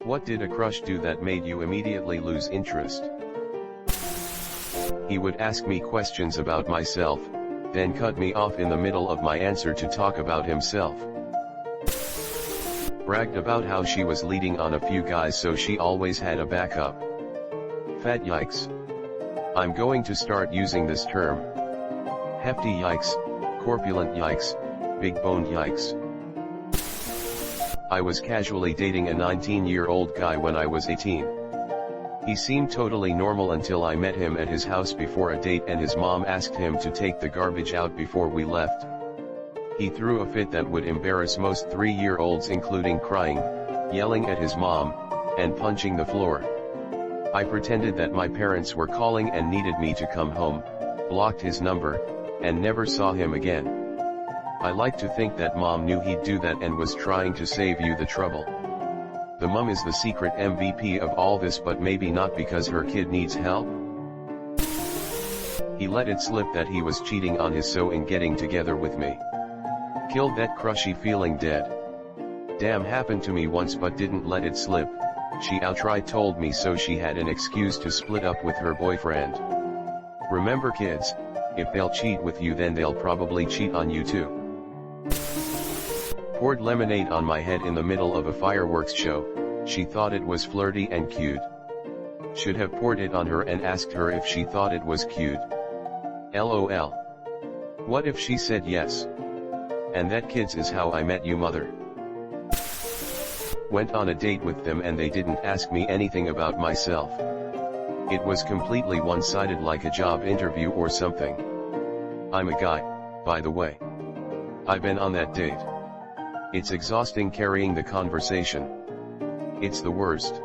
What did a crush do that made you immediately lose interest? He would ask me questions about myself, then cut me off in the middle of my answer to talk about himself. Bragged about how she was leading on a few guys so she always had a backup. Fat yikes. I'm going to start using this term. Hefty yikes, corpulent yikes, big boned yikes. I was casually dating a 19-year-old guy when I was 18. He seemed totally normal until I met him at his house before a date and his mom asked him to take the garbage out before we left. He threw a fit that would embarrass most 3-year-olds, including crying, yelling at his mom, and punching the floor. I pretended that my parents were calling and needed me to come home, blocked his number, and never saw him again. I like to think that mom knew he'd do that and was trying to save you the trouble. The mom is the secret MVP of all this, but maybe not because her kid needs help. He let it slip that he was cheating on his so in getting together with me. Killed that crushy feeling dead. Damn, happened to me once but didn't let it slip. She outright told me so she had an excuse to split up with her boyfriend. Remember kids, if they'll cheat with you then they'll probably cheat on you too. Poured lemonade on my head in the middle of a fireworks show. She thought it was flirty and cute. Should have poured it on her and asked her if she thought it was cute. LOL. What if she said yes? And that kids is how I met you mother. Went on a date with them and they didn't ask me anything about myself. It was completely one-sided, like a job interview or something. I'm a guy, by the way. I've been on that date. It's exhausting carrying the conversation. It's the worst.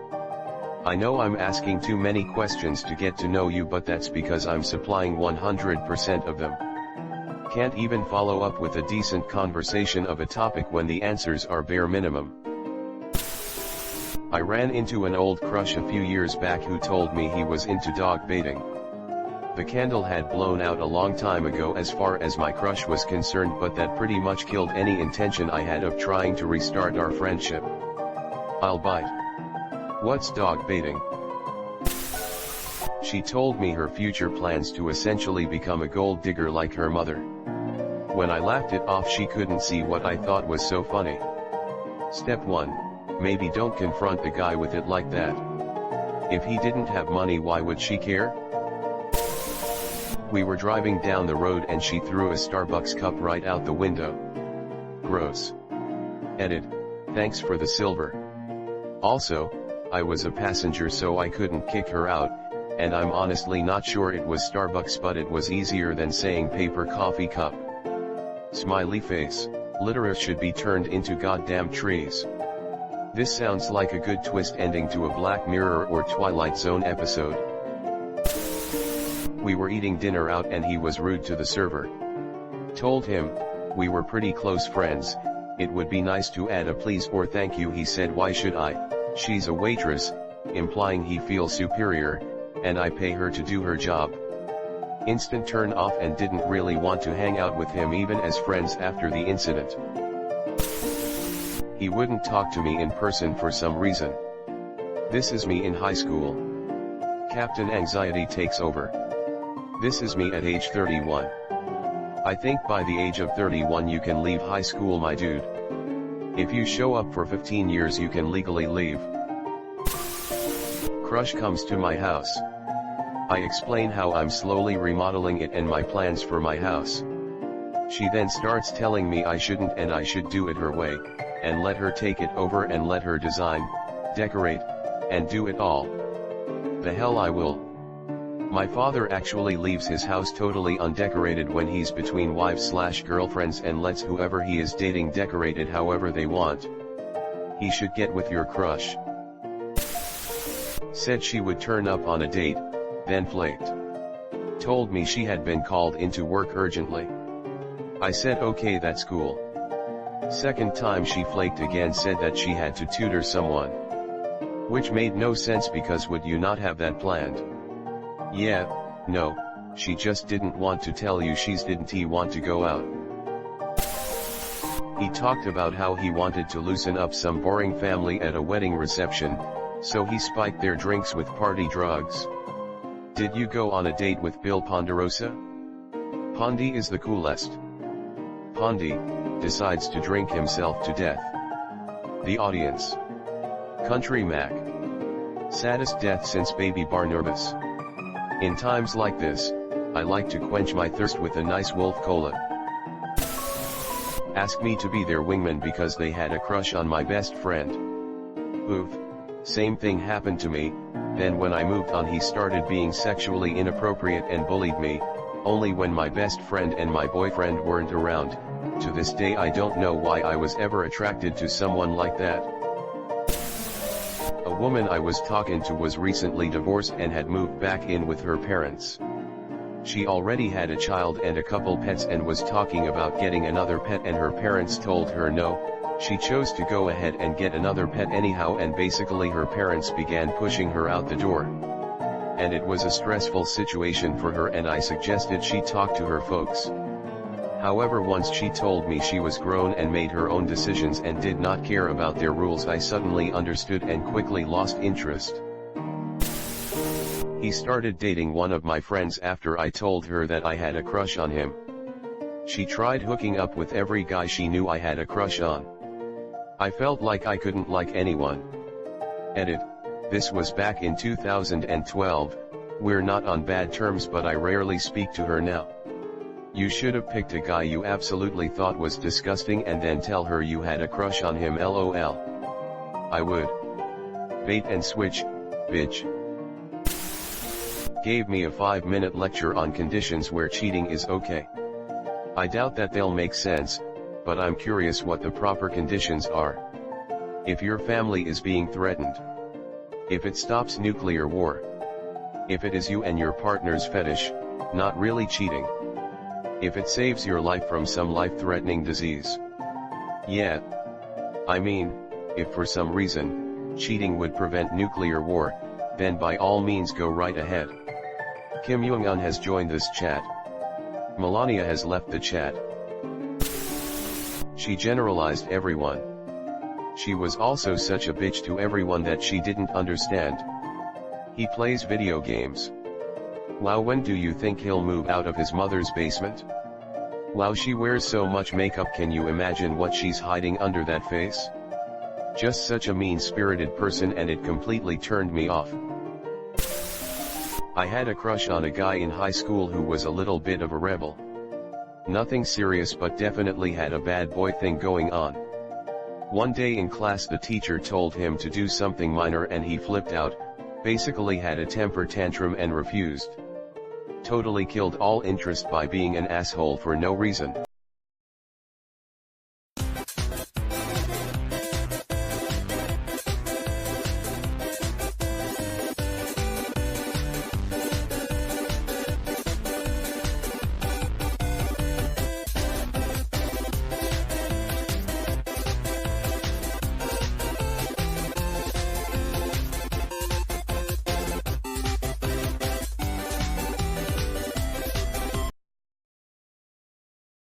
I know I'm asking too many questions to get to know you, but that's because I'm supplying 100% of them. Can't even follow up with a decent conversation of a topic when the answers are bare minimum. I ran into an old crush a few years back who told me he was into dog baiting. The candle had blown out a long time ago as far as my crush was concerned, but that pretty much killed any intention I had of trying to restart our friendship. I'll bite. What's dog baiting? She told me her future plans to essentially become a gold digger like her mother. When I laughed it off, she couldn't see what I thought was so funny. Step 1, maybe don't confront the guy with it like that. If he didn't have money, why would she care? We were driving down the road and she threw a Starbucks cup right out the window. Gross. Edit, thanks for the silver. Also, I was a passenger so I couldn't kick her out, and I'm honestly not sure it was Starbucks, but it was easier than saying paper coffee cup. Smiley face, litera should be turned into goddamn trees. This sounds like a good twist ending to a Black Mirror or Twilight Zone episode. We were eating dinner out and he was rude to the server. Told him, we were pretty close friends, it would be nice to add a please or thank you. He said, why should I? She's a waitress, implying he feels superior, and I pay her to do her job. Instant turn off and didn't really want to hang out with him even as friends after the incident. He wouldn't talk to me in person for some reason. This is me in high school. Captain Anxiety takes over. This is me at age 31. I think by the age of 31 you can leave high school, my dude. If you show up for 15 years you can legally leave. Crush comes to my house. I explain how I'm slowly remodeling it and my plans for my house. She then starts telling me I shouldn't and I should do it her way, and let her take it over and let her design, decorate, and do it all. The hell I will. My father actually leaves his house totally undecorated when he's between wives/girlfriends and lets whoever he is dating decorate it however they want. He should get with your crush. Said she would turn up on a date, then flaked. Told me she had been called into work urgently. I said okay, that's cool. Second time she flaked again, said that she had to tutor someone. Which made no sense because would you not have that planned? Yeah, no, she just didn't want to tell you. Didn't he want to go out? He talked about how he wanted to loosen up some boring family at a wedding reception, so he spiked their drinks with party drugs. Did you go on a date with Bill Ponderosa? Pondy is the coolest. Pondy decides to drink himself to death. The audience. Country Mac. Saddest death since Baby Barnabas. In times like this, I like to quench my thirst with a nice Wolf Cola. Ask me to be their wingman because they had a crush on my best friend. Oof. Same thing happened to me. Then when I moved on he started being sexually inappropriate and bullied me, only when my best friend and my boyfriend weren't around. To this day I don't know why I was ever attracted to someone like that. A woman I was talking to was recently divorced and had moved back in with her parents. She already had a child and a couple pets and was talking about getting another pet, and her parents told her no. She chose to go ahead and get another pet anyhow, and basically her parents began pushing her out the door. And it was a stressful situation for her, and I suggested she talk to her folks. However, once she told me she was grown and made her own decisions and did not care about their rules, I suddenly understood and quickly lost interest. He started dating one of my friends after I told her that I had a crush on him. She tried hooking up with every guy she knew I had a crush on. I felt like I couldn't like anyone. Edit. This was back in 2012, we're not on bad terms but I rarely speak to her now. You should have picked a guy you absolutely thought was disgusting and then tell her you had a crush on him, lol. I would. Bait and switch, bitch. Gave me a 5-minute lecture on conditions where cheating is okay. I doubt that they'll make sense, but I'm curious what the proper conditions are. If your family is being threatened. If it stops nuclear war. If it is you and your partner's fetish, not really cheating. If it saves your life from some life-threatening disease. Yeah. I mean, if for some reason, cheating would prevent nuclear war, then by all means go right ahead. Kim Jong-un has joined this chat. Melania has left the chat. She generalized everyone. She was also such a bitch to everyone that she didn't understand. He plays video games. Wow, when do you think he'll move out of his mother's basement? Wow, she wears so much makeup, can you imagine what she's hiding under that face? Just such a mean-spirited person, and it completely turned me off. I had a crush on a guy in high school who was a little bit of a rebel. Nothing serious, but definitely had a bad boy thing going on. One day in class the teacher told him to do something minor and he flipped out, basically had a temper tantrum and refused. Totally killed all interest by being an asshole for no reason.